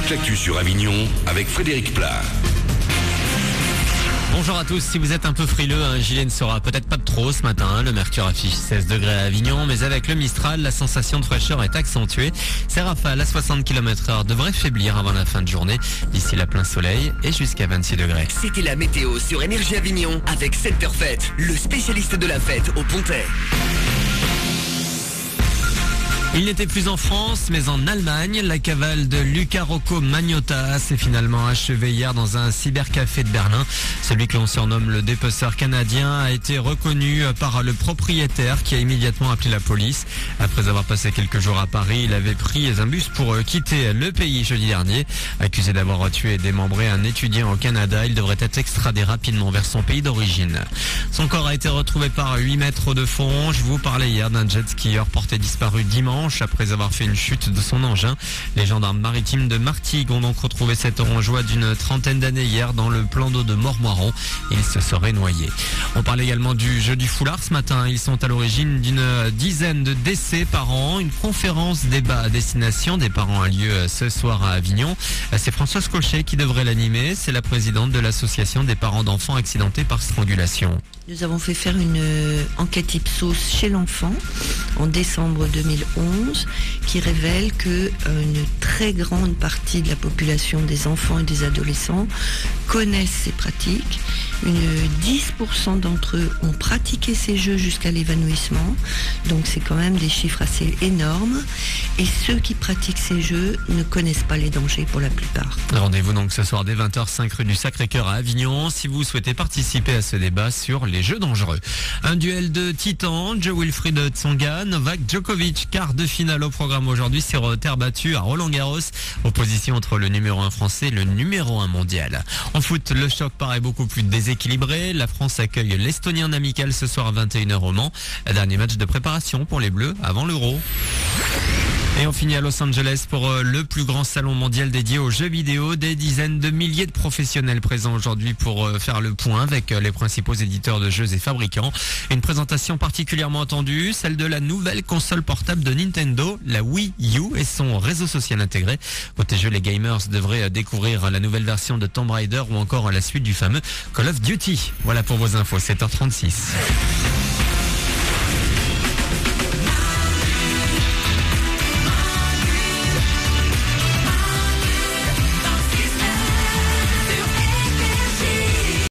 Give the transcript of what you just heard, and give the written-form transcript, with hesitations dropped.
toute l'actu sur Avignon avec Frédéric Plat. Bonjour à tous, si vous êtes un peu frileux, un gilet ne sera peut-être pas de trop ce matin. Le mercure affiche 16 degrés à Avignon, mais avec le Mistral, la sensation de fraîcheur est accentuée. Ces rafales à 60 km/h devraient faiblir avant la fin de journée. D'ici là, plein soleil et jusqu'à 26 degrés. C'était la météo sur Énergie Avignon avec Center Fête, le spécialiste de la fête au Pontet. Il n'était plus en France, mais en Allemagne. La cavale de Luca Rocco Magnotta s'est finalement achevée hier dans un cybercafé de Berlin. Celui que l'on surnomme le dépeceur canadien a été reconnu par le propriétaire qui a immédiatement appelé la police. Après avoir passé quelques jours à Paris, il avait pris un bus pour quitter le pays jeudi dernier. Accusé d'avoir tué et démembré un étudiant au Canada, il devrait être extradé rapidement vers son pays d'origine. Son corps a été retrouvé par 8 mètres de fond. Je vous parlais hier d'un jet skieur porté disparu dimanche après avoir fait une chute de son engin. Les gendarmes maritimes de Martigues ont donc retrouvé cet orangeois d'une trentaine d'années hier dans le plan d'eau de Mormoiron. Il se serait noyé. On parle également du jeu du foulard ce matin. Ils sont à l'origine d'une dizaine de décès par an. Une conférence débat à destination des parents a lieu ce soir à Avignon. C'est Françoise Cochet qui devrait l'animer. C'est la présidente de l'association des parents d'enfants accidentés par strangulation. Nous avons fait faire une enquête Ipsos chez l'enfant en décembre 2011 qui révèle que une très grande partie de la population des enfants et des adolescents connaissent ces pratiques. 10% d'entre eux ont pratiqué ces jeux jusqu'à l'évanouissement. Donc c'est quand même des chiffres assez énormes. Et ceux qui pratiquent ces jeux ne connaissent pas les dangers pour la plupart. Rendez-vous donc ce soir dès 20h, 5 rue du Sacré-Cœur à Avignon si vous souhaitez participer à ce débat sur les jeux dangereux. Un duel de titans, Jo-Wilfried Tsonga, Novak Djokovic, quart de finale au programme aujourd'hui sur terre battue à Roland-Garros. Opposition entre le numéro 1 français et le numéro 1 mondial. En foot, le choc paraît beaucoup plus déséquilibré. La France accueille l'Estonien en amical ce soir à 21h au Mans. Dernier match de préparation pour les Bleus avant l'Euro. Et on finit à Los Angeles pour le plus grand salon mondial dédié aux jeux vidéo. Des dizaines de milliers de professionnels présents aujourd'hui pour faire le point avec les principaux éditeurs de jeux et fabricants. Une présentation particulièrement attendue, celle de la nouvelle console portable de Nintendo, la Wii U et son réseau social intégré. Côté jeu, les gamers devraient découvrir la nouvelle version de Tomb Raider ou encore la suite du fameux Call of Duty. Voilà pour vos infos, 7h36.